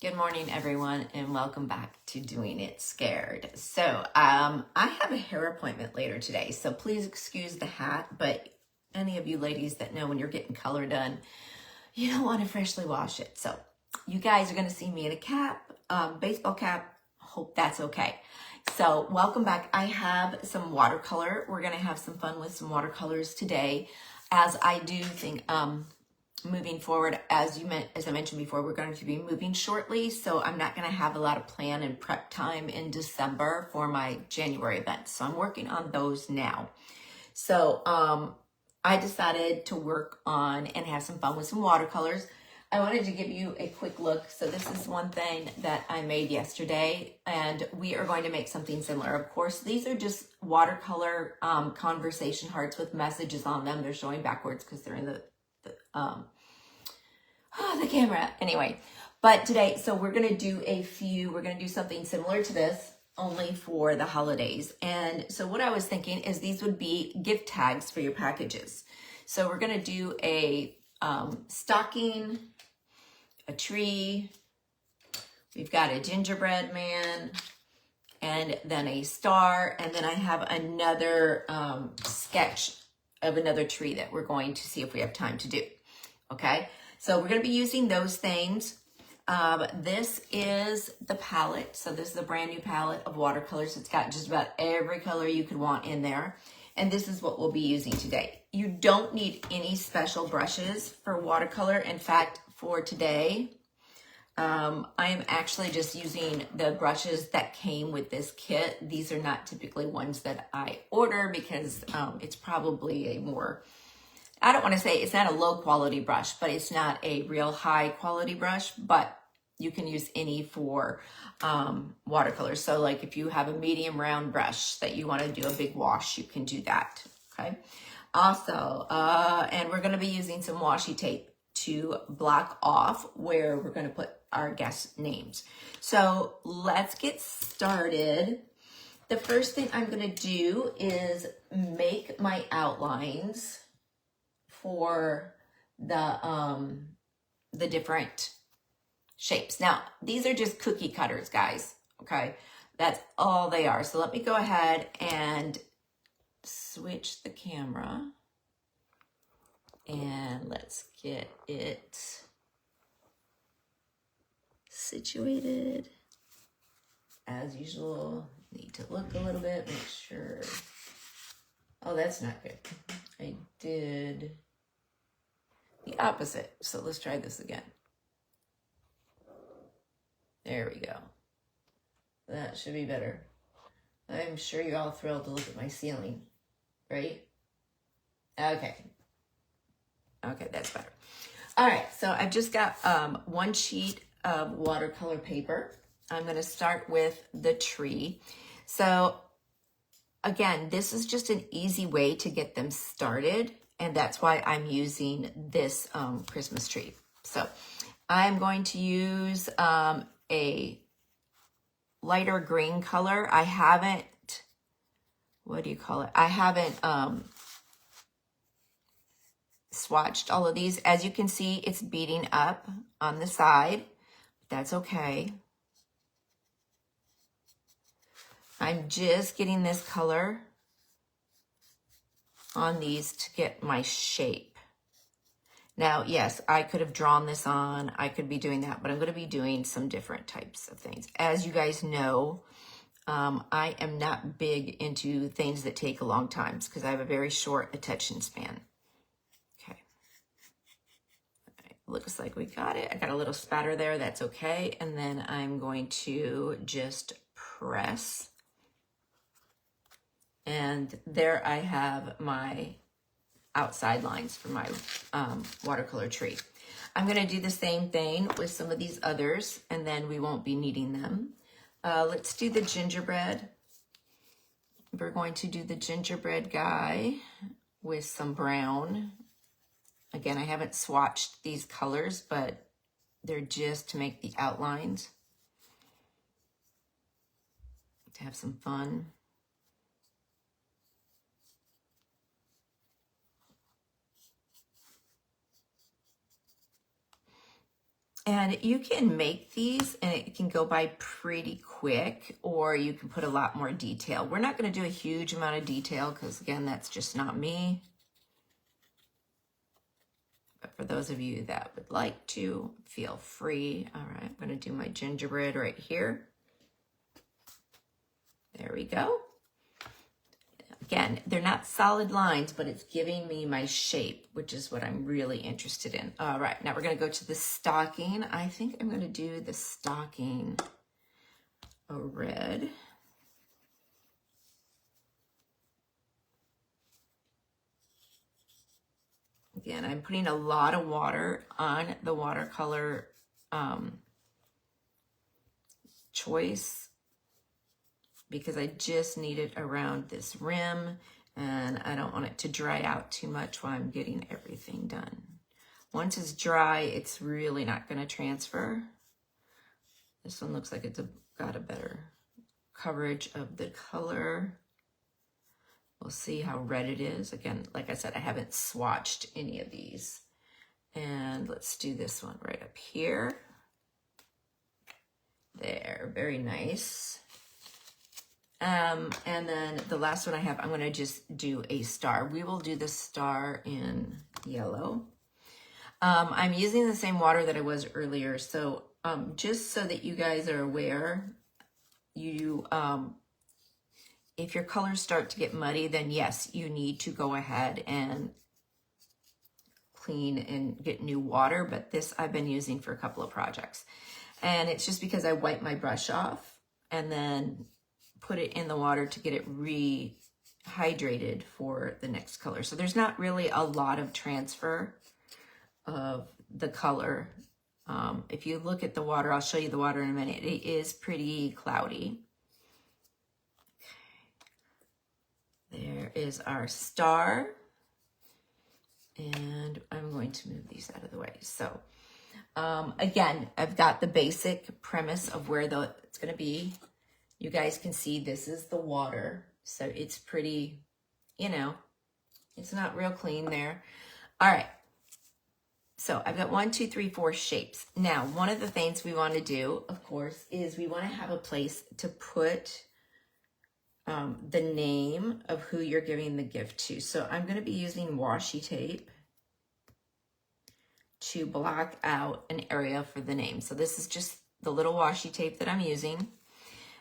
Good morning, everyone, and welcome back to Doing It Scared. So, I have a hair appointment later today, so please excuse the hat, but any of you ladies that know when you're getting color done, you don't want to freshly wash it. So, you guys are going to see me in a cap, baseball cap. Hope that's okay. So, welcome back. I have some watercolor. We're going to have some fun with some watercolors today, as I do think, moving forward, as I mentioned before, we're going to be moving shortly, so I'm not going to have a lot of plan and prep time in December for my January events. So I'm working on those now. So I decided to work on and have some fun with some watercolors. I wanted to give you a quick look. So this is one thing that I made yesterday, and we are going to make something similar. Of course, these are just watercolor conversation hearts with messages on them. They're showing backwards because they're in the camera. Anyway, but today, so we're going to do something similar to this, only for the holidays. And so what I was thinking is these would be gift tags for your packages. So we're going to do a stocking, a tree, we've got a gingerbread man, and then a star, and then I have another sketch of another tree that we're going to see if we have time to do. Okay, so we're going to be using those things. This is the palette. So this is a brand new palette of watercolors. It's got just about every color you could want in there. And this is what we'll be using today. You don't need any special brushes for watercolor. In fact, for today, I am actually just using the brushes that came with this kit. These are not typically ones that I order because it's probably a more, I don't want to say it's not a low quality brush, but it's not a real high quality brush, but you can use any for watercolors. So like if you have a medium round brush that you want to do a big wash, you can do that, okay? Also, and we're going to be using some washi tape to block off where we're going to put our guest names. So let's get started. The first thing I'm going to do is make my outlines for the different shapes. Now, these are just cookie cutters, guys, okay? That's all they are. So let me go ahead and switch the camera, and let's get it situated. As usual, need to look a little bit, make sure. Oh, that's not good. I did the opposite. So let's try this again. There we go. That should be better. I'm sure you're all thrilled to look at my ceiling, right? Okay. Okay, that's better. All right, so I've just got one sheet of watercolor paper. I'm going to start with the tree. So again, this is just an easy way to get them started, and that's why I'm using this Christmas tree. So I'm going to use a lighter green color. I haven't, what do you call it? I haven't swatched all of these. As you can see, it's beading up on the side. That's okay. I'm just getting this color on these to get my shape. Now, yes, I could have drawn this on. I could be doing that, but I'm going to be doing some different types of things. As you guys know, I am not big into things that take a long time because I have a very short attention span. Okay. Looks like we got it. I got a little spatter there. That's okay. And then I'm going to just press. And there I have my outside lines for my watercolor tree. I'm going to do the same thing with some of these others, and then we won't be needing them. Let's do the gingerbread. We're going to do the gingerbread guy with some brown. Again, I haven't swatched these colors, but they're just to make the outlines, to have some fun. And you can make these and it can go by pretty quick, or you can put a lot more detail. We're not going to do a huge amount of detail because, again, that's just not me. But for those of you that would like to, feel free. All right, I'm going to do my gingerbread right here. There we go. Again, they're not solid lines, but it's giving me my shape, which is what I'm really interested in. All right, now we're going to go to the stocking. I think I'm going to do the stocking a red. Again, I'm putting a lot of water on the watercolor choice because I just need it around this rim and I don't want it to dry out too much while I'm getting everything done. Once it's dry, it's really not going to transfer. This one looks like it's got a better coverage of the color. We'll see how red it is. Again, like I said, I haven't swatched any of these. And let's do this one right up here. There, very nice. And then the last one I have, I'm going to just do a star. We will do the star in yellow. I'm using the same water that I was earlier. So just so that you guys are aware, you if your colors start to get muddy, then yes, you need to go ahead and clean and get new water. But this I've been using for a couple of projects. And it's just because I wipe my brush off and then put it in the water to get it rehydrated for the next color. So there's not really a lot of transfer of the color. If you look at the water, I'll show you the water in a minute. It is pretty cloudy. There is our star. And I'm going to move these out of the way. So again, I've got the basic premise of where it's going to be. You guys can see this is the water. So it's pretty, you know, it's not real clean there. All right. So I've got 1, 2, 3, 4 shapes. Now, one of the things we want to do, of course, is we want to have a place to put the name of who you're giving the gift to. So I'm going to be using washi tape to block out an area for the name. So this is just the little washi tape that I'm using.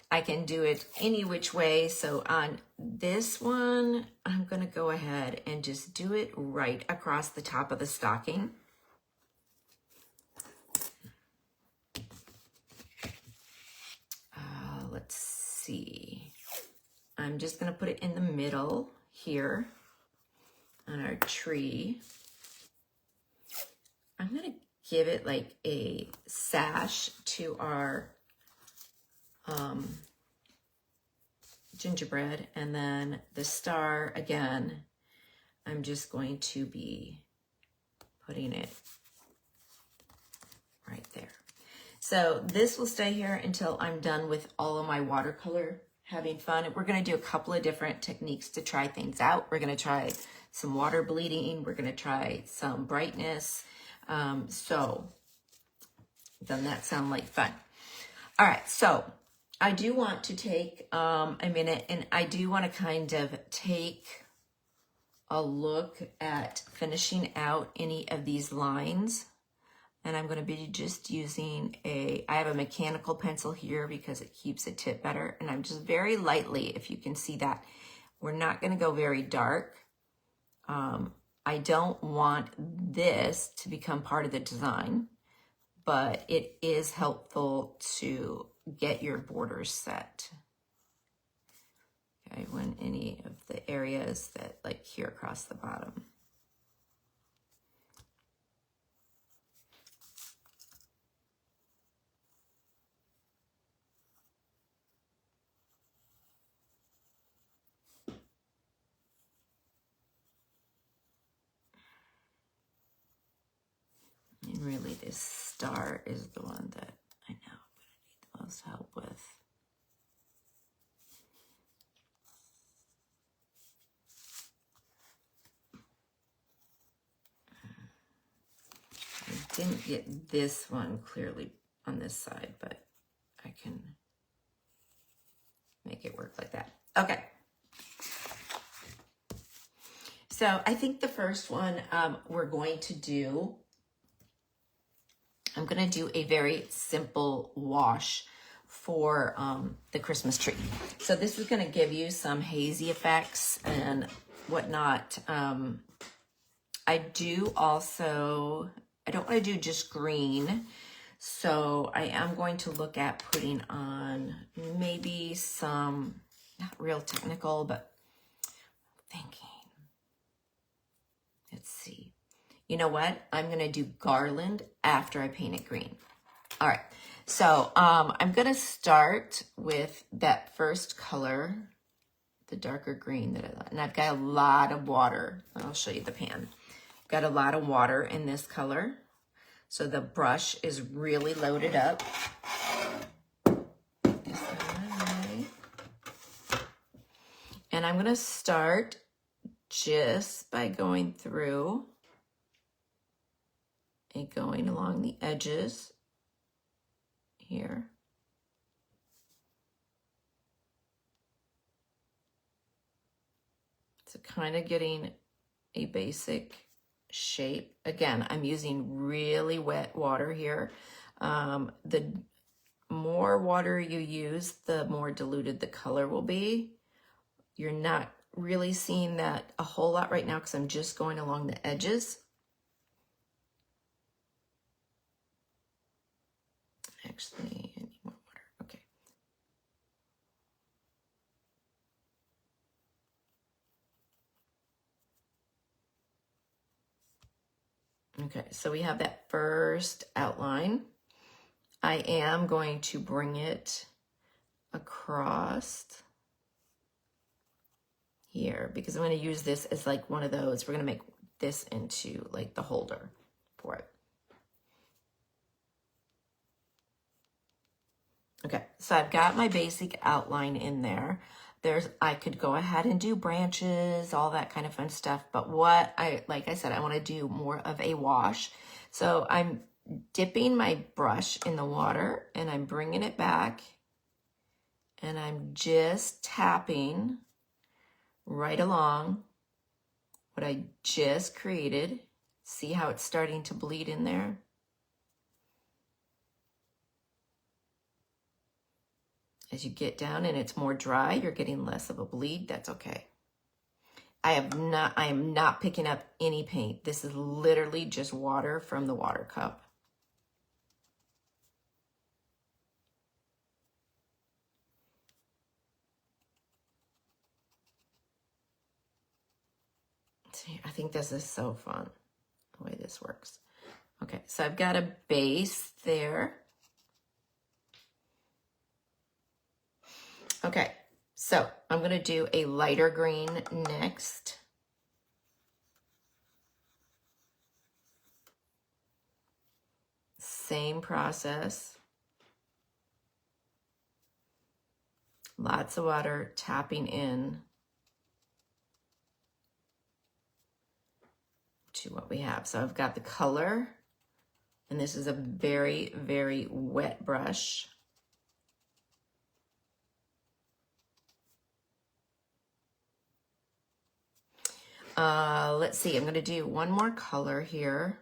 I can do it any which way. So on this one, I'm going to go ahead and just do it right across the top of the stocking. Let's see. I'm just going to put it in the middle here on our tree. I'm going to give it like a sash to our gingerbread, and then the star, again, I'm just going to be putting it right there. So this will stay here until I'm done with all of my watercolor, having fun. We're going to do a couple of different techniques to try things out. We're going to try some water bleeding. We're going to try some brightness. So doesn't that sound like fun? All right, so I do want to take a minute, and I do want to kind of take a look at finishing out any of these lines. And I'm going to be just using I have a mechanical pencil here because it keeps the tip better. And I'm just very lightly, if you can see that, we're not going to go very dark. I don't want this to become part of the design, but it is helpful to get your borders set. Okay, when any of the areas that like here across the bottom. And really this star is the one that I know I'm going to need the most help with. I didn't get this one clearly on this side, but I can make it work like that. Okay. So I think the first one we're going to do, I'm going to do a very simple wash for the Christmas tree. So this is going to give you some hazy effects and whatnot. I do also, I don't want to do just green. So I am going to look at putting on maybe some, not real technical, but thinking. Let's see. You know what? I'm going to do garland after I paint it green. All right. So I'm going to start with that first color, the darker green that I like. And I've got a lot of water. I'll show you the pan. Got a lot of water in this color. So the brush is really loaded up. And I'm going to start just by going through and going along the edges here. So kind of getting a basic shape. Again, I'm using really wet water here. The more water you use, the more diluted the color will be. You're not really seeing that a whole lot right now because I'm just going along the edges. Actually, I need more water. Okay. Okay, so we have that first outline. I am going to bring it across here because I'm going to use this as like one of those. We're going to make this into like the holder for it. Okay, so I've got my basic outline in there. I could go ahead and do branches, all that kind of fun stuff. But like I said, I want to do more of a wash. So I'm dipping my brush in the water and I'm bringing it back and I'm just tapping right along what I just created. See how it's starting to bleed in there? As you get down and it's more dry, you're getting less of a bleed. That's okay. I am not picking up any paint. This is literally just water from the water cup. See, I think this is so fun, the way this works. Okay, so I've got a base there. Okay, so I'm going to do a lighter green next. Same process. Lots of water tapping in to what we have. So I've got the color, and this is a very, very wet brush. Let's see, I'm going to do one more color here.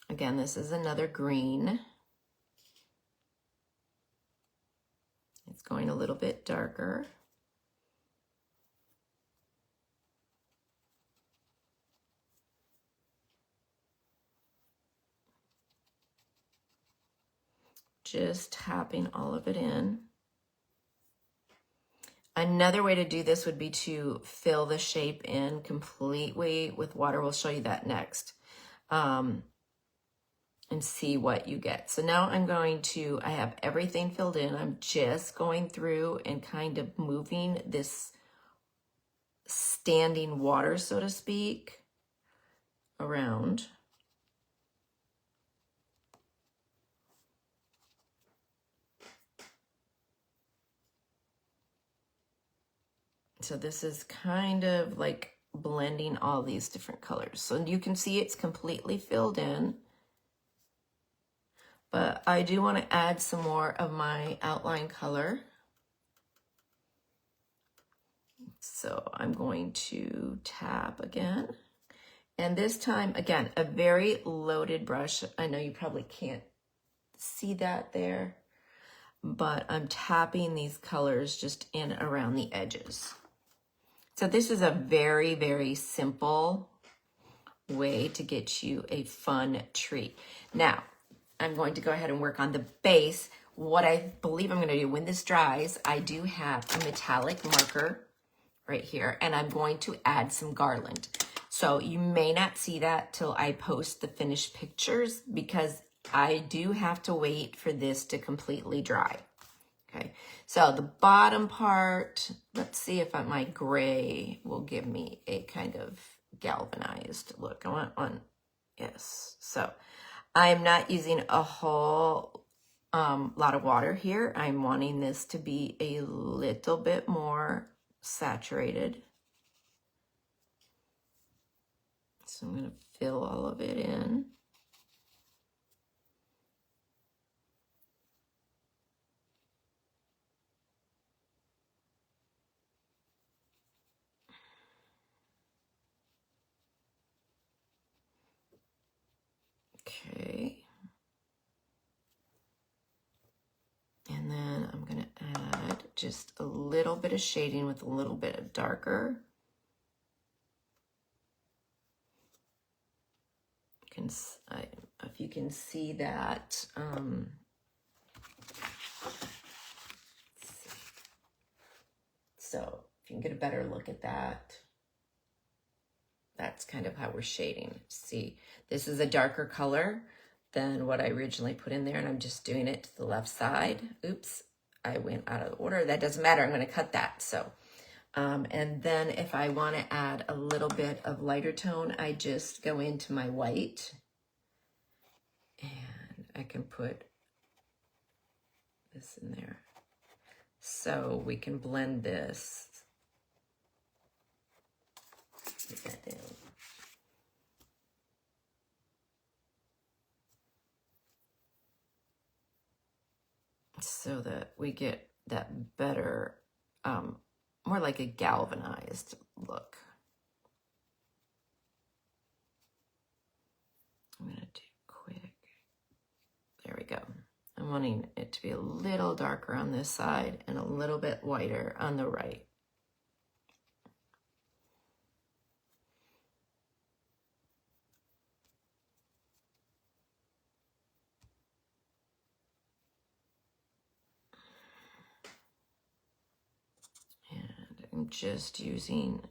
Again, this is another green. It's going a little bit darker. Just tapping all of it in. Another way to do this would be to fill the shape in completely with water. We'll show you that next. And see what you get. So now I have everything filled in. I'm just going through and kind of moving this standing water, so to speak, around. So this is kind of like blending all these different colors. So you can see it's completely filled in, but I do want to add some more of my outline color. So I'm going to tap again. And this time, again, a very loaded brush. I know you probably can't see that there, but I'm tapping these colors just in around the edges. So this is a very, very simple way to get you a fun treat. Now, I'm going to go ahead and work on the base. What I believe I'm going to do when this dries, I do have a metallic marker right here, and I'm going to add some garland. So you may not see that till I post the finished pictures because I do have to wait for this to completely dry. Okay, so the bottom part, let's see if my gray will give me a kind of galvanized look. I want one, yes. So I'm not using a whole lot of water here. I'm wanting this to be a little bit more saturated. So I'm going to fill all of it in. Okay. And then I'm going to add just a little bit of shading with a little bit of darker. If you can see that, so if you can get a better look at that, that's kind of how we're shading. See, this is a darker color than what I originally put in there, and I'm just doing it to the left side. Oops, I went out of order. That doesn't matter. I'm going to cut that. So, and then if I want to add a little bit of lighter tone, I just go into my white, and I can put this in there. So we can blend this. Put that down. So that we get that better, more like a galvanized look. I'm going to do quick. There we go. I'm wanting it to be a little darker on this side and a little bit whiter on the right. And I'm just using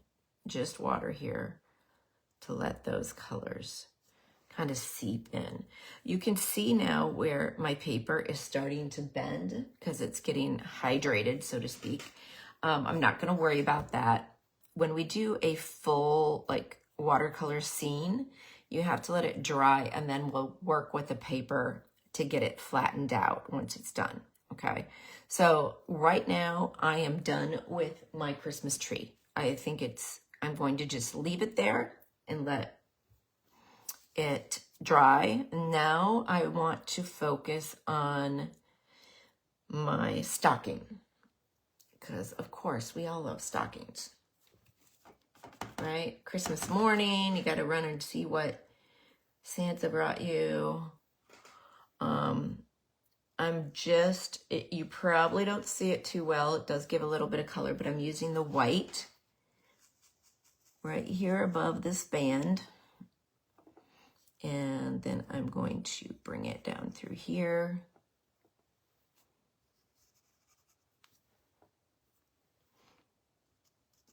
just water here to let those colors kind of seep in. You can see now where my paper is starting to bend because it's getting hydrated, so to speak. I'm not going to worry about that. When we do a full like watercolor scene, you have to let it dry, and then we'll work with the paper to get it flattened out once it's done. Okay, so right now I am done with my Christmas tree. I think I'm going to just leave it there and let it dry. Now I want to focus on my stocking, because of course we all love stockings, right? Christmas morning, you got to run and see what Santa brought you. You probably don't see it too well. It does give a little bit of color, but I'm using the white right here above this band. And then I'm going to bring it down through here.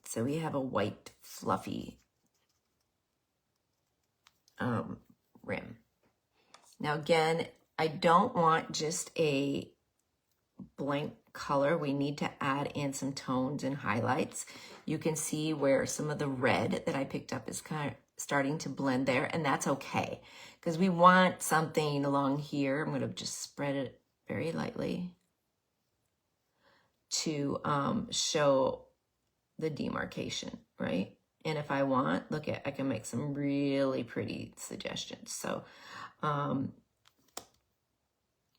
So we have a white fluffy rim. Now again, I don't want just a blank color. We need to add in some tones and highlights. You can see where some of the red that I picked up is kind of starting to blend there, and that's okay because we want something along here. I'm going to just spread it very lightly to show the demarcation, right? And if I want, look at, I can make some really pretty suggestions. So,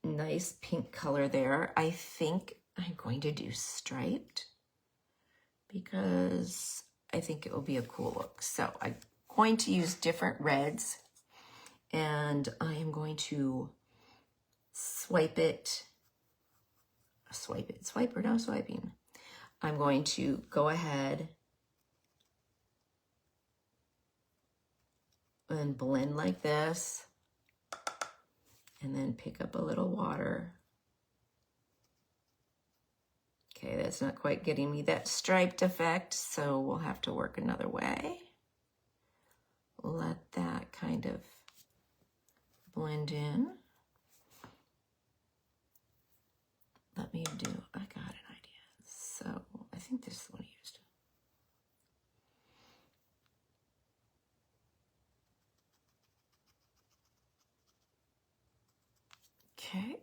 nice pink color there. I think I'm going to do striped because I think it will be a cool look. So I'm going to use different reds, and I am going to swipe or no swiping. I'm going to go ahead and blend like this, and then pick up a little water. Okay, that's not quite getting me that striped effect, so we'll have to work another way. Let that kind of blend in. Let me do, I got an idea. So I think this is what I used. Okay,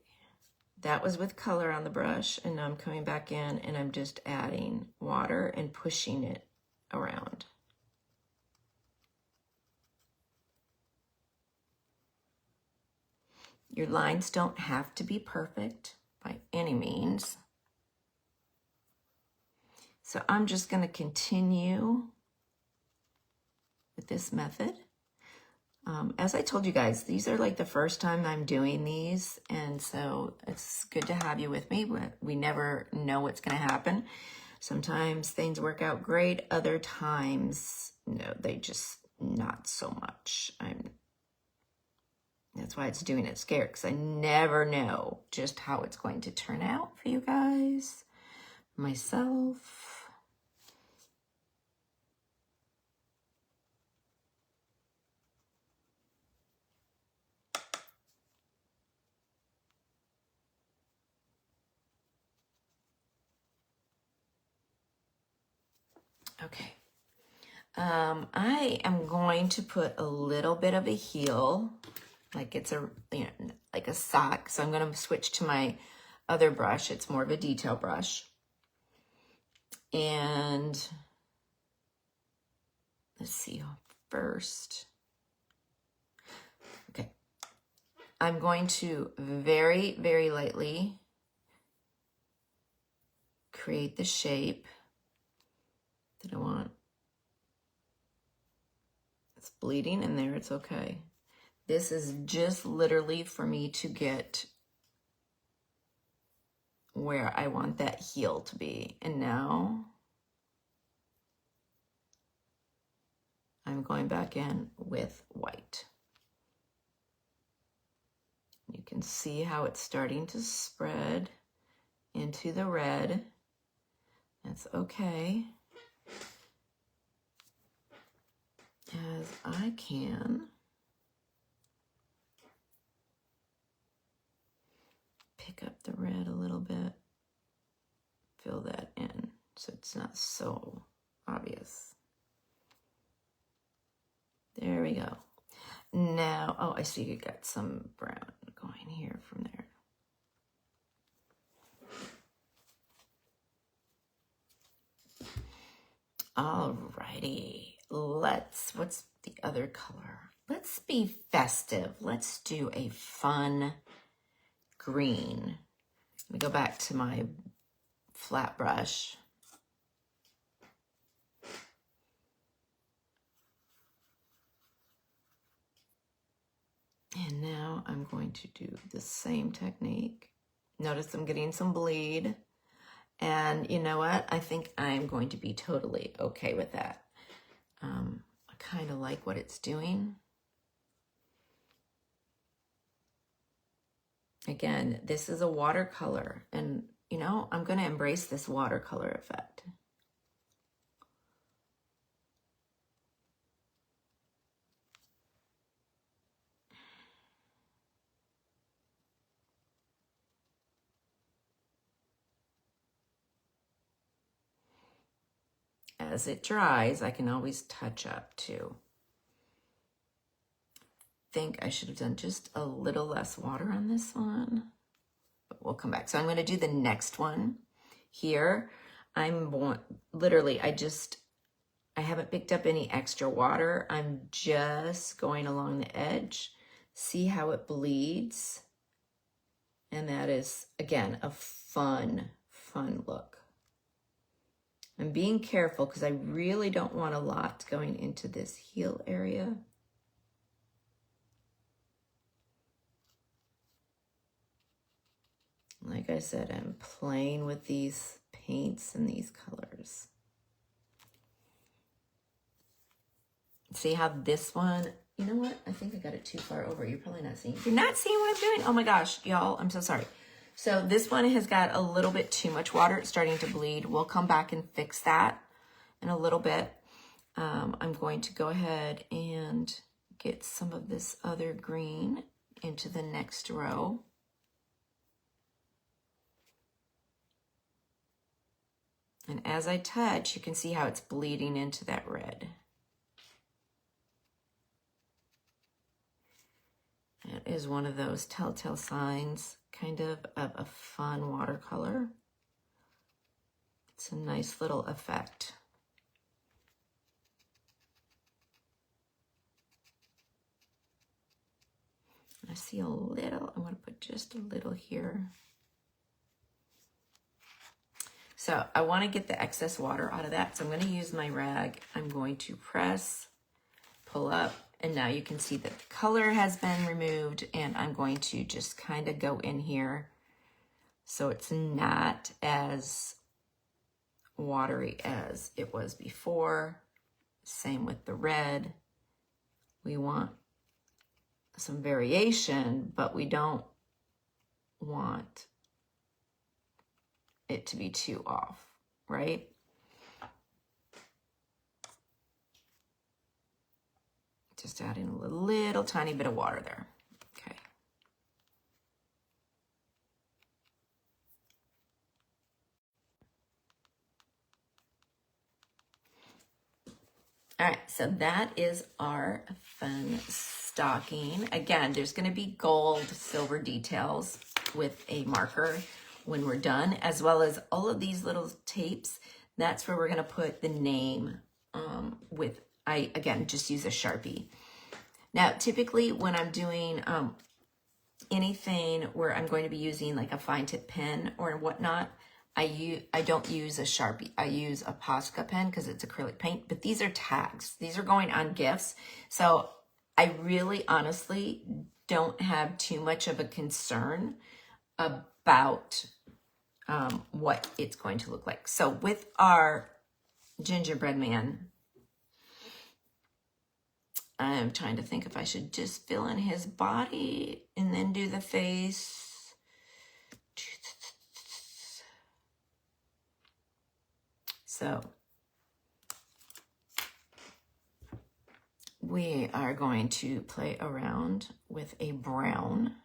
that was with color on the brush, and now I'm coming back in and I'm just adding water and pushing it around. Your lines don't have to be perfect by any means. So I'm just going to continue with this method. As I told you guys, these are like the first time I'm doing these, and so it's good to have you with me. We never know what's going to happen. Sometimes things work out great, other times, no, they just not so much. That's why it's doing it scared, because I never know just how it's going to turn out for you guys, myself. Okay. I am going to put a little bit of a heel, like it's a, like a sock. So I'm going to switch to my other brush. It's more of a detail brush. And let's see first. Okay. I'm going to very, very lightly create the shape that I want. It's bleeding in there, it's okay. This is just literally for me to get where I want that heel to be. And now I'm going back in with white. You can see how it's starting to spread into the red. That's okay. As I can pick up the red a little bit, fill that in so it's not so obvious. There we go. Now, oh, I see you got some brown going here from there. Alrighty, what's the other color? Let's be festive. Let's do a fun green. Let me go back to my flat brush. And now I'm going to do the same technique. Notice I'm getting some bleed. And you know what? I think I'm going to be totally okay with that. I kind of like what it's doing. Again, this is a watercolor, and I'm going to embrace this watercolor effect. As it dries, I can always touch up too. Think I should have done just a little less water on this one, but we'll come back. So I'm going to do the next one here. I I haven't picked up any extra water. I'm just going along the edge. See how it bleeds? And that is, again, a fun look. I'm being careful because I really don't want a lot going into this heel area. Like I said, I'm playing with these paints and these colors. See how this one, you know what? I think I got it too far over. You're probably not seeing. You're not seeing what I'm doing? Oh my gosh, y'all, I'm so sorry. So this one has got a little bit too much water. It's starting to bleed. We'll come back and fix that in a little bit. I'm going to go ahead and get some of this other green into the next row. And as I touch, you can see how it's bleeding into that red. It is one of those telltale signs, kind of a fun watercolor. It's a nice little effect. I see a little, I'm going to put just a little here. So I want to get the excess water out of that. So I'm going to use my rag. I'm going to press, pull up, and now you can see that the color has been removed, and I'm going to just kind of go in here so it's not as watery as it was before. Same with the red. We want some variation, but we don't want it to be too off, right? Just adding a little tiny bit of water there. Okay. All right, so that is our fun stocking. Again, there's going to be gold, silver details with a marker when we're done, as well as all of these little tapes. That's where we're going to put the name with, I again just use a Sharpie. Now, typically when I'm doing anything where I'm going to be using like a fine tip pen or whatnot, I don't use a Sharpie. I use a Posca pen because it's acrylic paint, but these are tags. These are going on gifts. So I really honestly don't have too much of a concern about what it's going to look like. So with our gingerbread man, I'm trying to think if I should just fill in his body and then do the face. So we are going to play around with a brown.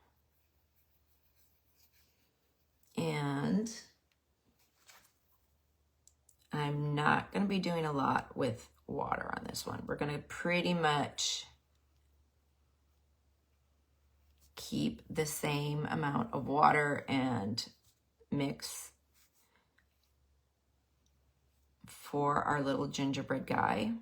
And I'm not going to be doing a lot with water on this one. We're going to pretty much keep the same amount of water and mix for our little gingerbread guy.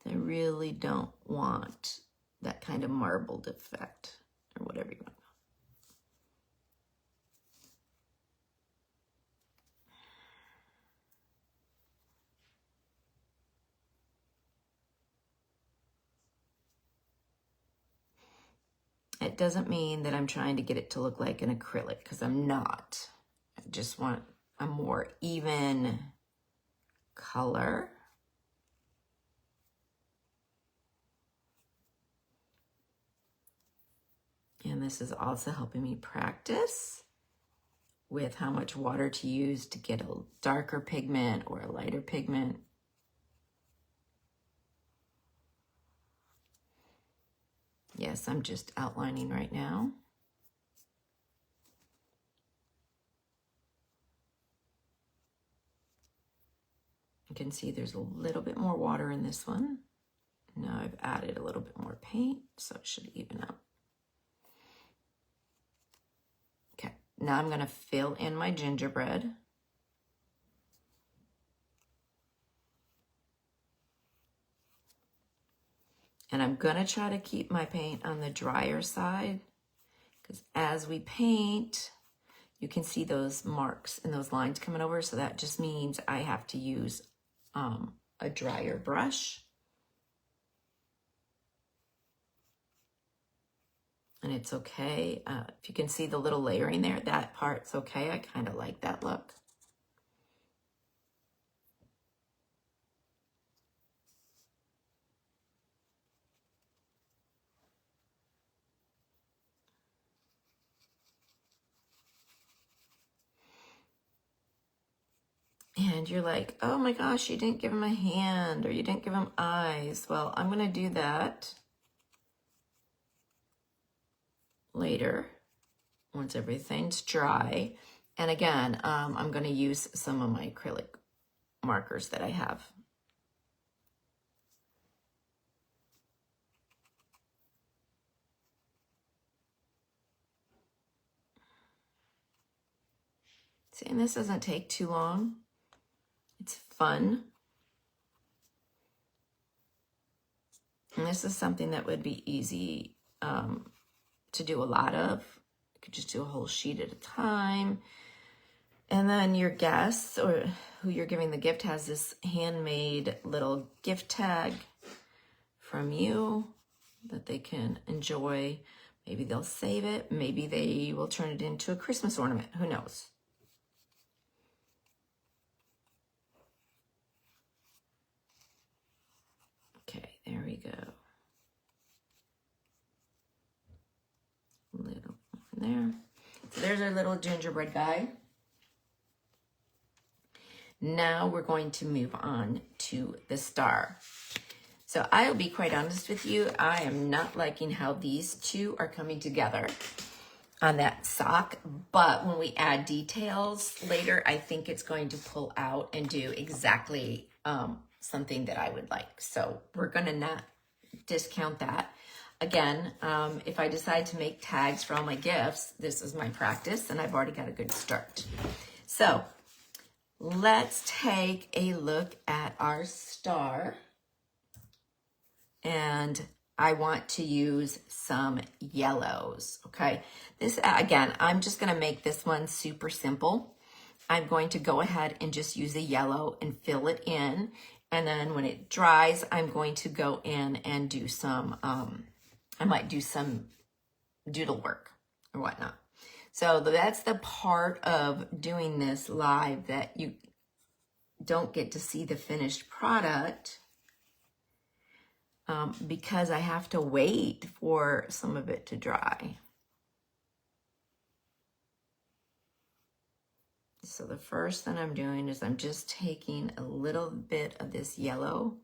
I really don't want that kind of marbled effect or whatever you want. It doesn't mean that I'm trying to get it to look like an acrylic, because I'm not. I just want a more even color. And this is also helping me practice with how much water to use to get a darker pigment or a lighter pigment. Yes, I'm just outlining right now. You can see there's a little bit more water in this one. Now I've added a little bit more paint, so it should even out. Okay, now I'm gonna fill in my gingerbread. And I'm gonna try to keep my paint on the drier side, because as we paint, you can see those marks and those lines coming over. So that just means I have to use a drier brush. And it's okay. If you can see the little layering there, that part's okay. I kind of like that look. And you're like, oh my gosh, you didn't give him a hand or you didn't give him eyes. Well, I'm going to do that later once everything's dry. And again, I'm going to use some of my acrylic markers that I have. See, and this doesn't take too long. It's fun. And this is something that would be easy to do a lot of. You could just do a whole sheet at a time. And then your guests or who you're giving the gift has this handmade little gift tag from you that they can enjoy. Maybe they'll save it. Maybe they will turn it into a Christmas ornament. Who knows? Okay, there we go. A little more there. So there's our little gingerbread guy. Now we're going to move on to the star. So I'll be quite honest with you, I am not liking how these two are coming together on that sock, but when we add details later, I think it's going to pull out and do exactly something that I would like. So we're gonna not discount that. Again, if I decide to make tags for all my gifts, this is my practice and I've already got a good start. So let's take a look at our star. And I want to use some yellows, okay? This, again, I'm just gonna make this one super simple. I'm going to go ahead and just use a yellow and fill it in. And then when it dries, I'm going to go in and do some, I might do some doodle work or whatnot. So that's the part of doing this live that you don't get to see the finished product because I have to wait for some of it to dry. So the first thing I'm doing is I'm just taking a little bit of this yellow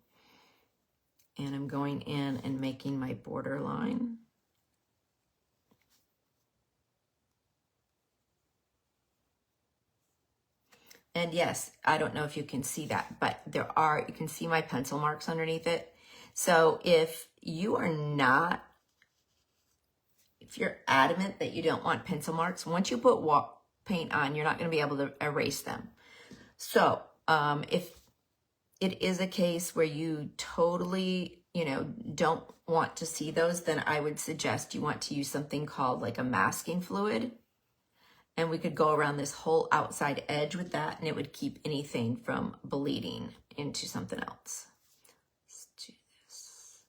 and I'm going in and making my border line. And yes, I don't know if you can see that, but you can see my pencil marks underneath it. So if you are not, if you're adamant that you don't want pencil marks, once you put paint on, you're not going to be able to erase them. So if it is a case where you totally, don't want to see those, then I would suggest you want to use something called like a masking fluid. And we could go around this whole outside edge with that, and it would keep anything from bleeding into something else. Let's do this.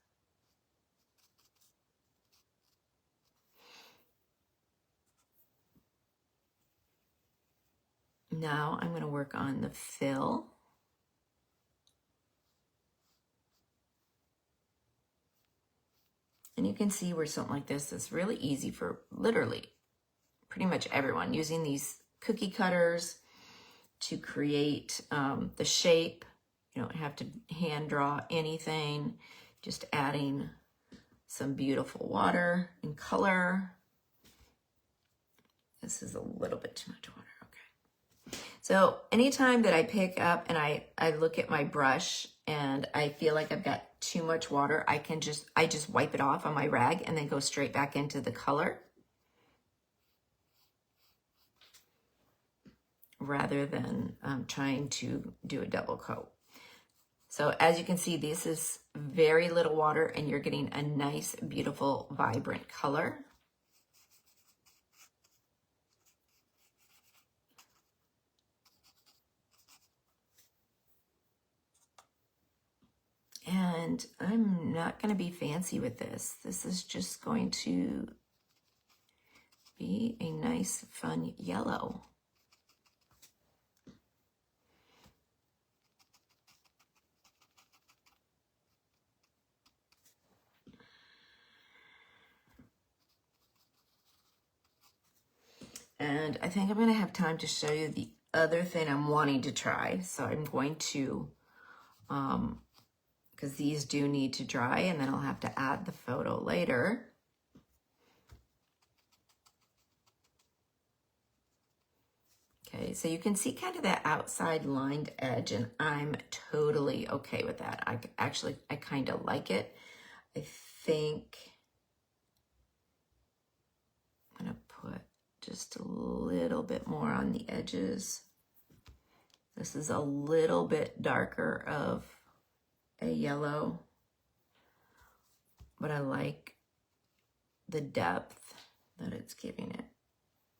Now I'm going to work on the fill. And you can see where something like this is really easy for literally pretty much everyone, using these cookie cutters to create the shape. You don't have to hand draw anything, just adding some beautiful water and color. This is a little bit too much water, okay. So anytime that I pick up and I look at my brush and I feel like I've got too much water, I just wipe it off on my rag and then go straight back into the color rather than trying to do a double coat. So as you can see, this is very little water and you're getting a nice, beautiful, vibrant color. And I'm not going to be fancy with this. This is just going to be a nice, fun yellow. And I think I'm going to have time to show you the other thing I'm wanting to try. So I'm going to, because these do need to dry and then I'll have to add the photo later. Okay, so you can see kind of that outside lined edge and I'm totally okay with that. I kind of like it. I think I'm going to put just a little bit more on the edges. This is a little bit darker of a yellow, but I like the depth that it's giving it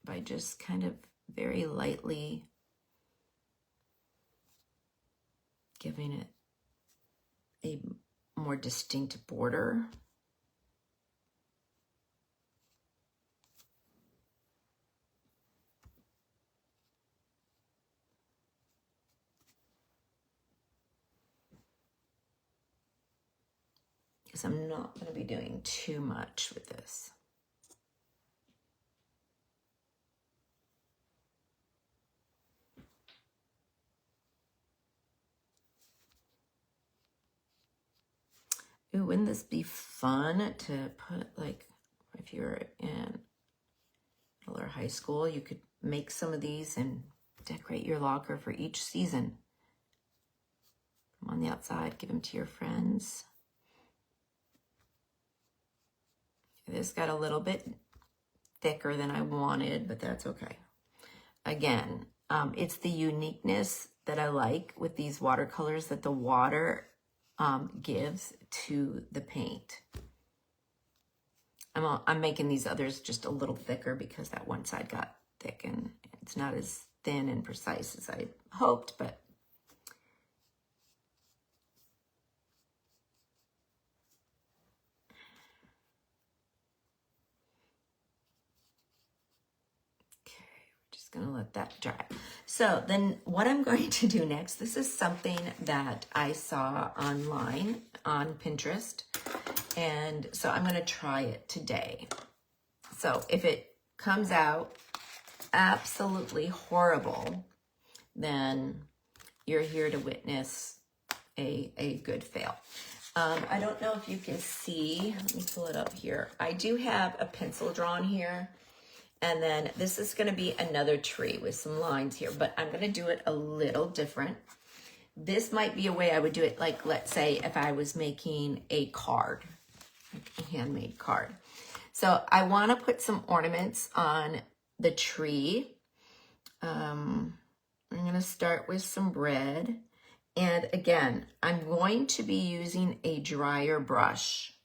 by just kind of very lightly giving it a more distinct border. Because I'm not going to be doing too much with this. Ooh, wouldn't this be fun to put, like, if you're in middle or high school, you could make some of these and decorate your locker for each season. Put them on the outside, give them to your friends. This got a little bit thicker than I wanted, but that's okay. Again, it's the uniqueness that I like with these watercolors that the water gives to the paint. I'm making these others just a little thicker because that one side got thick and it's not as thin and precise as I hoped, but gonna let that dry. So then what I'm going to do next, this is something that I saw online on Pinterest. And so I'm gonna try it today. So if it comes out absolutely horrible, then you're here to witness a good fail. I don't know if you can see, let me pull it up here. I do have a pencil drawn here. And then this is going to be another tree with some lines here, but I'm going to do it a little different. This might be a way I would do it, like, let's say if I was making a card, like a handmade card. So I want to put some ornaments on the tree. I'm going to start with some red. And again, I'm going to be using a drier brush.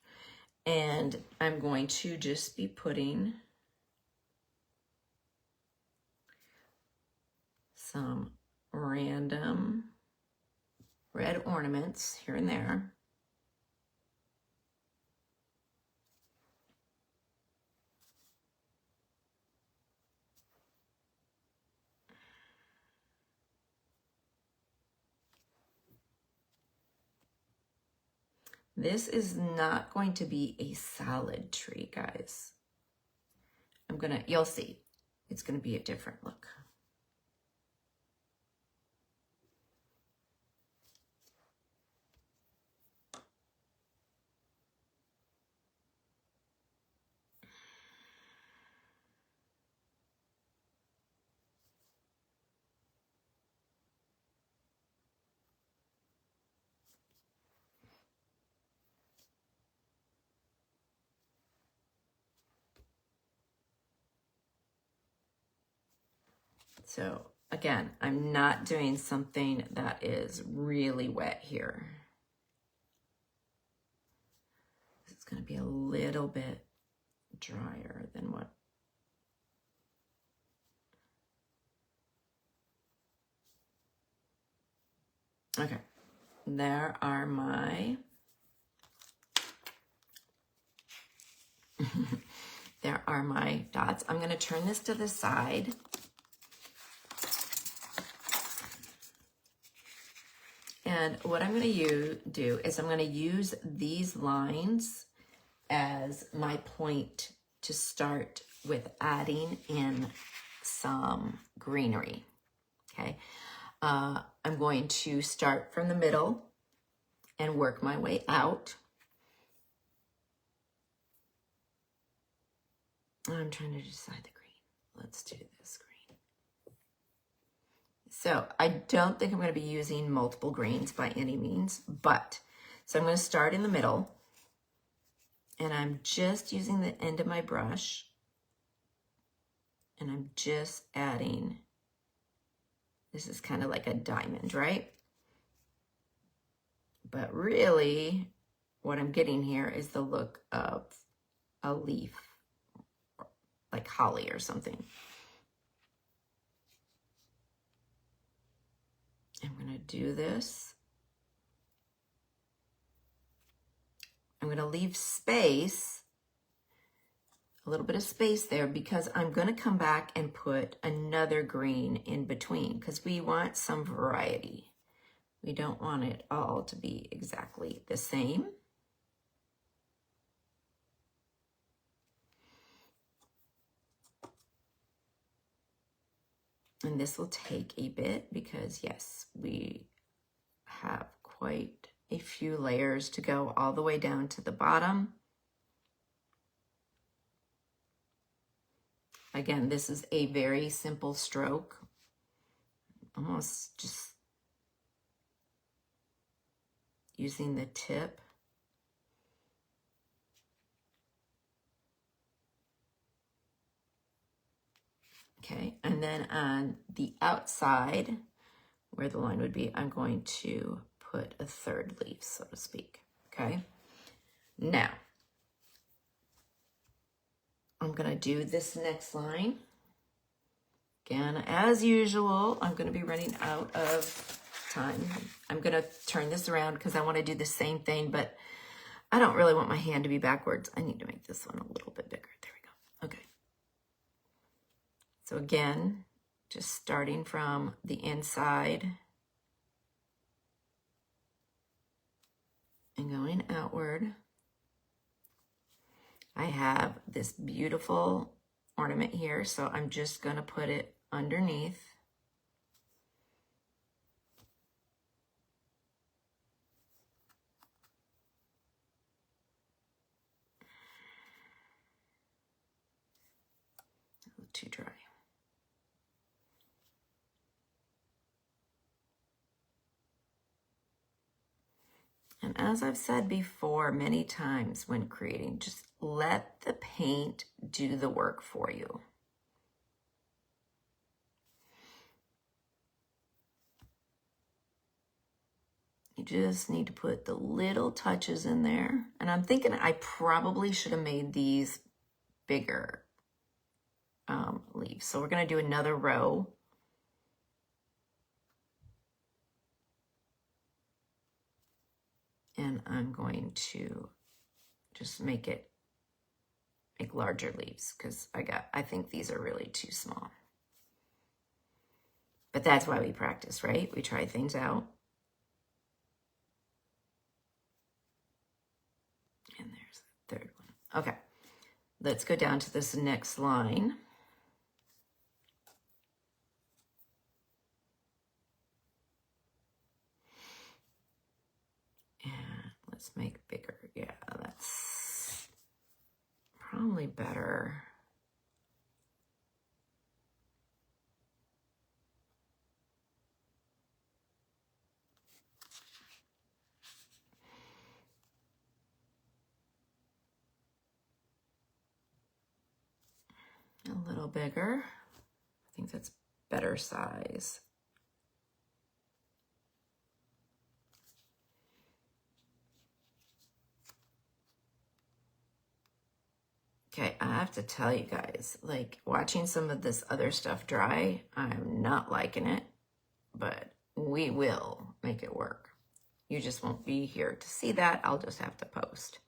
And I'm going to just be putting some random red ornaments here and there. This is not going to be a solid tree, guys. You'll see, it's gonna be a different look. So again, I'm not doing something that is really wet here. It's going to be a little bit drier than what. Okay, there are my there are my dots. I'm going to turn this to the side. And what I'm going to do is I'm going to use these lines as my point to start with adding in some greenery. Okay, I'm going to start from the middle and work my way out. I'm trying to decide the green. Let's do this green. So I don't think I'm going to be using multiple greens by any means, but so I'm going to start in the middle, and I'm just using the end of my brush, and I'm just adding, this is kind of like a diamond, right? But really what I'm getting here is the look of a leaf, like holly or something. I'm going to do this. I'm going to leave space, a little bit of space there, because I'm going to come back and put another green in between because we want some variety. We don't want it all to be exactly the same. And this will take a bit because, yes, we have quite a few layers to go all the way down to the bottom. Again, this is a very simple stroke, almost just using the tip. Okay, and then on the outside, where the line would be, I'm going to put a third leaf, so to speak. Okay, now I'm going to do this next line. Again, as usual, I'm going to be running out of time. I'm going to turn this around because I want to do the same thing, but I don't really want my hand to be backwards. I need to make this one a little bit bigger. There we go. Okay. So again, just starting from the inside and going outward. I have this beautiful ornament here, so I'm just going to put it underneath. A little too dry. And as I've said before many times when creating, just let the paint do the work for you. You just need to put the little touches in there. And I'm thinking I probably should have made these bigger leaves. So we're going to do another row. And I'm going to just make larger leaves because I think these are really too small. But that's why we practice, right? We try things out. And there's the third one. Okay, let's go down to this next line. And let's make bigger. Yeah, that's probably better. A little bigger. I think that's better size. Okay, I have to tell you guys, like watching some of this other stuff dry, I'm not liking it, but we will make it work. You just won't be here to see that. I'll just have to post.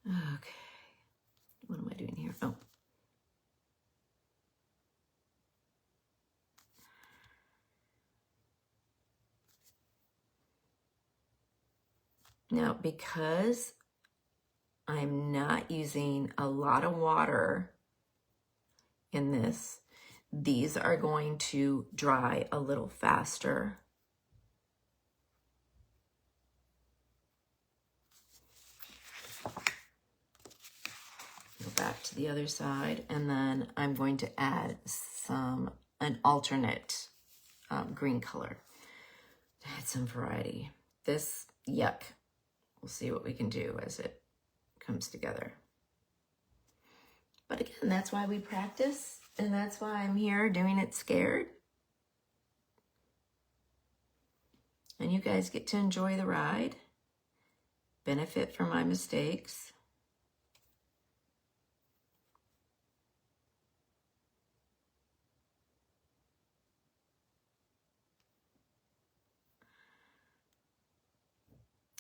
Okay, what am I doing here? Oh. Now, because I'm not using a lot of water in this, these are going to dry a little faster. Go back to the other side, and then I'm going to add an alternate green color to add some variety. This, yuck. We'll see what we can do as it comes together. But again, that's why we practice, and that's why I'm here doing it scared. And you guys get to enjoy the ride, benefit from my mistakes.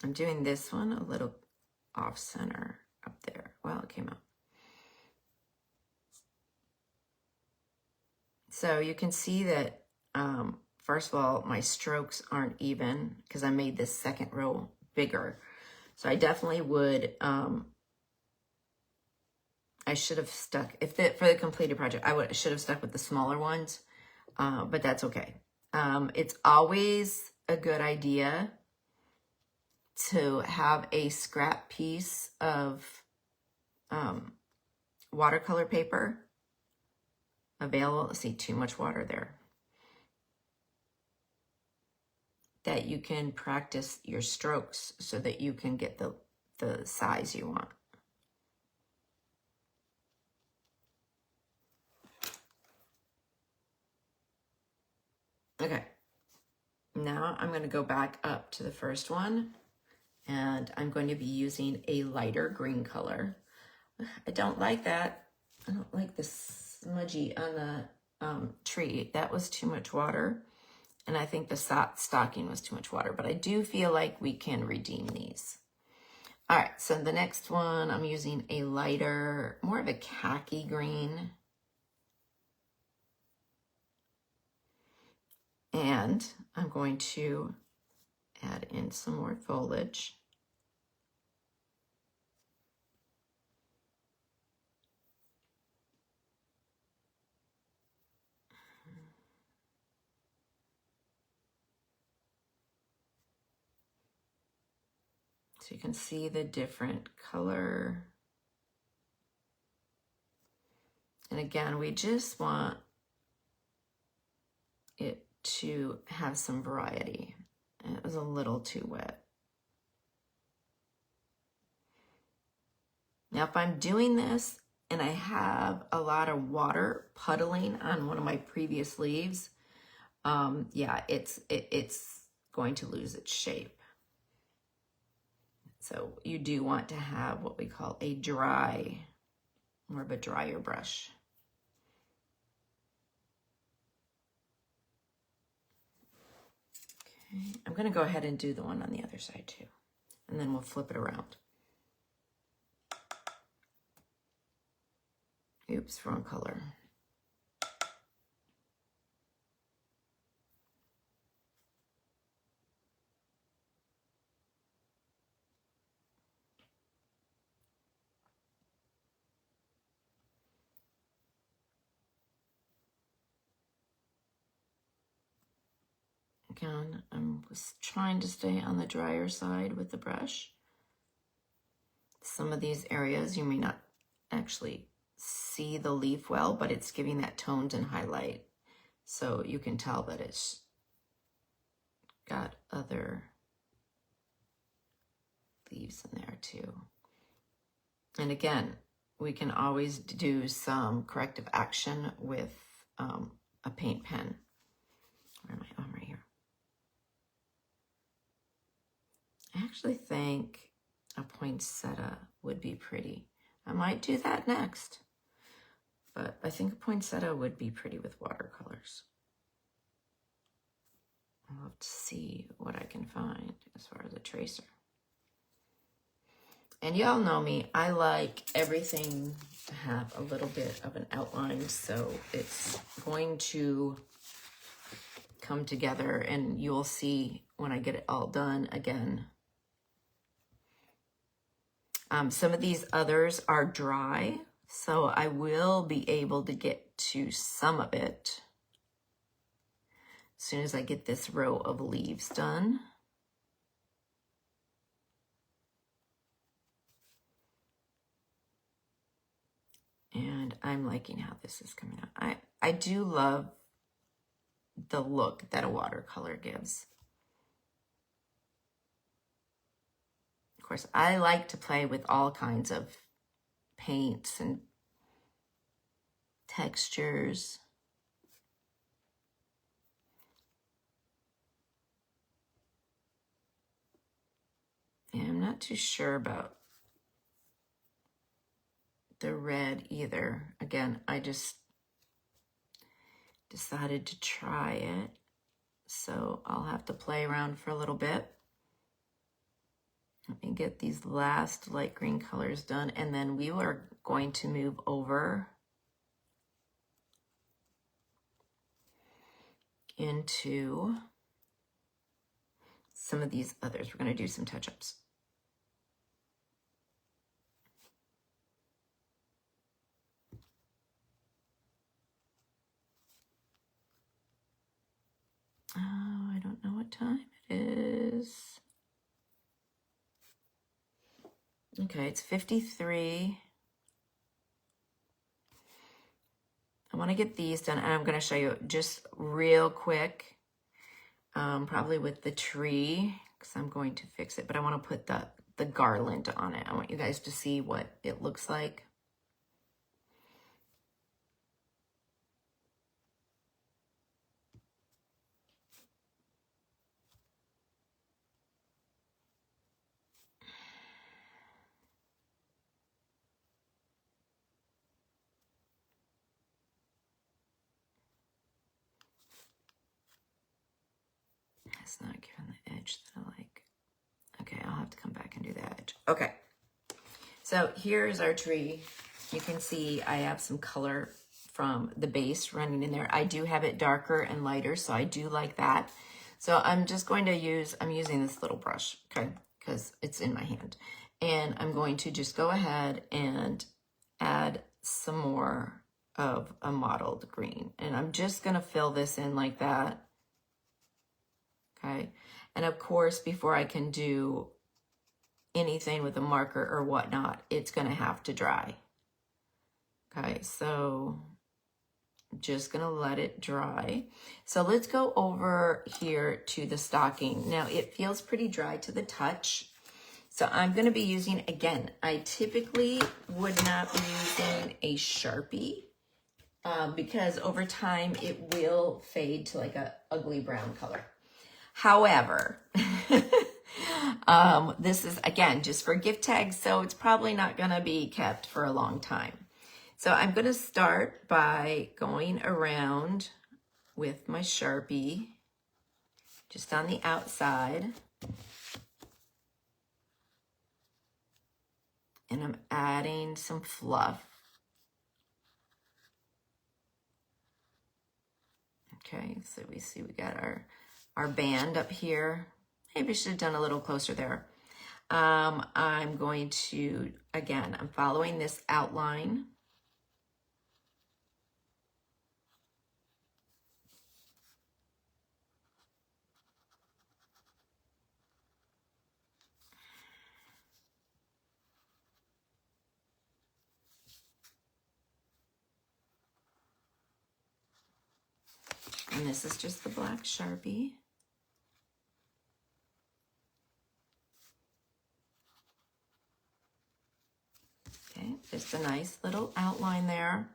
I'm doing this one a little off center up there. Well, it came out. So you can see that, first of all, my strokes aren't even because I made this second row bigger. So I definitely would, I should have stuck, for the completed project, I should have stuck with the smaller ones, but that's okay. It's always a good idea to have a scrap piece of watercolor paper available. Let's see, too much water there. That you can practice your strokes so that you can get the size you want. Okay, now I'm going to go back up to the first one, and I'm going to be using a lighter green color. I don't like that. I don't like the smudgy on the tree. That was too much water, and I think the stocking was too much water, but I do feel like we can redeem these. All right, so the next one, I'm using a lighter, more of a khaki green. And I'm going to add in some more foliage. So you can see the different color. And again, we just want it to have some variety. And it was a little too wet. Now, if I'm doing this and I have a lot of water puddling on one of my previous leaves, yeah, it's going to lose its shape. So you do want to have what we call a dry, more of a drier brush. Okay, I'm going to go ahead and do the one on the other side too, and then we'll flip it around. Oops, wrong color. Again, I'm trying to stay on the drier side with the brush. Some of these areas you may not actually see the leaf well, but it's giving that toned and highlight. So you can tell that it's got other leaves in there too. And again, we can always do some corrective action with a paint pen. Where am I? Oh, I'm right here. I actually think a poinsettia would be pretty. I might do that next, but I think a poinsettia would be pretty with watercolors. I'll have to see what I can find as far as a tracer. And y'all know me, I like everything to have a little bit of an outline, so it's going to come together, and you'll see when I get it all done again. Some of these others are dry, so I will be able to get to some of it as soon as I get this row of leaves done. And I'm liking how this is coming out. I do love the look that a watercolor gives. Of course, I like to play with all kinds of paints and textures. And I'm not too sure about the red either. Again, I just decided to try it, so I'll have to play around for a little bit. Let me get these last light green colors done, and then we are going to move over into some of these others. We're going to do some touch-ups. Oh, I don't know what time it is. Okay, it's 53. I want to get these done, and I'm going to show you just real quick, probably with the tree, because I'm going to fix it, but I want to put the garland on it. I want you guys to see what it looks like. It's not giving the edge that I like. Okay, I'll have to come back and do the edge. Okay, so here's our tree. You can see I have some color from the base running in there. I do have it darker and lighter, so I do like that. So I'm just going to I'm using this little brush, okay, because it's in my hand. And I'm going to just go ahead and add some more of a mottled green. And I'm just gonna fill this in like that. Okay, and of course, before I can do anything with a marker or whatnot, it's gonna have to dry. Okay, so I'm just gonna let it dry. So let's go over here to the stocking. Now it feels pretty dry to the touch. So I'm gonna be using, again, I typically would not be using a Sharpie because over time it will fade to like a ugly brown color. However, this is, again, just for gift tags, so it's probably not going to be kept for a long time. So I'm going to start by going around with my Sharpie, just on the outside. And I'm adding some fluff. Okay, so we see we got our band up here. Maybe I should have done a little closer there. I'm going to, again, I'm following this outline. And this is just the black Sharpie. Okay, just a nice little outline there.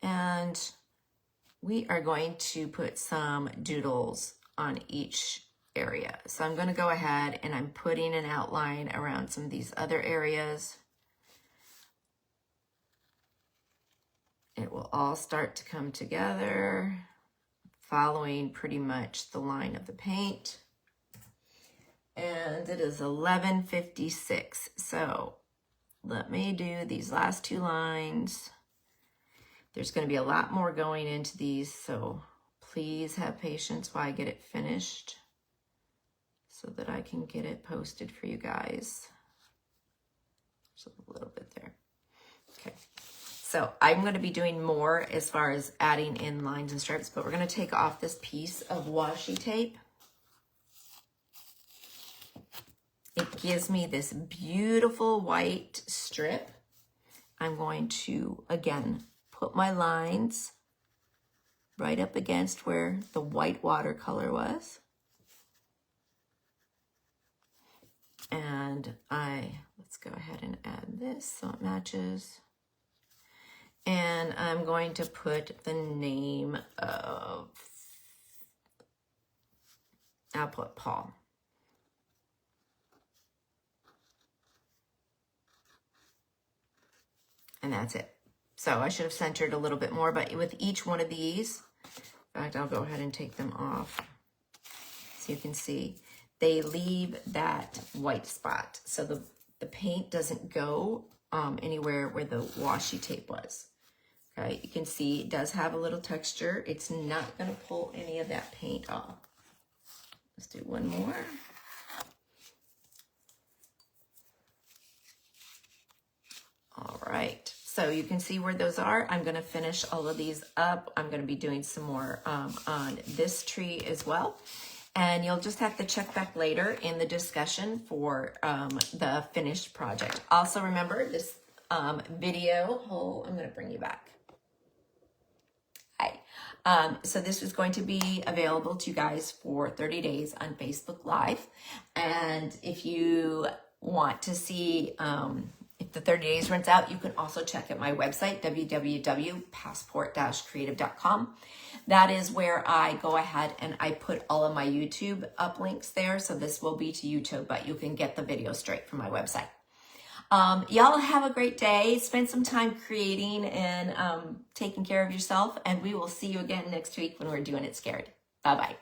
And we are going to put some doodles on each area. So I'm going to go ahead and I'm putting an outline around some of these other areas. It will all start to come together, following pretty much the line of the paint. And it is 11:56. So let me do these last two lines. There's going to be a lot more going into these, so please have patience while I get it finished so that I can get it posted for you guys. Just a little bit there. Okay. So I'm going to be doing more as far as adding in lines and stripes, but we're going to take off this piece of washi tape. It gives me this beautiful white strip. I'm going to, again, put my lines right up against where the white watercolor was. And let's go ahead and add this so it matches. And I'm going to put the name of, I'll put Paul. And that's it. So I should have centered a little bit more, but with each one of these, in fact, I'll go ahead and take them off so you can see they leave that white spot. So the paint doesn't go anywhere where the washi tape was. Okay, you can see it does have a little texture. It's not going to pull any of that paint off. Let's do one more. All right, so you can see where those are. I'm going to finish all of these up. I'm going to be doing some more on this tree as well. And you'll just have to check back later in the discussion for the finished project. Also remember this video, I'm going to bring you back. Hi. So this is going to be available to you guys for 30 days on Facebook Live. And if you want to see if the 30 days runs out, you can also check out my website, www.passport-creative.com. That is where I go ahead and I put all of my YouTube uplinks there. So this will be to YouTube, but you can get the video straight from my website. Y'all have a great day. Spend some time creating and taking care of yourself. And we will see you again next week when we're doing It Scared. Bye-bye.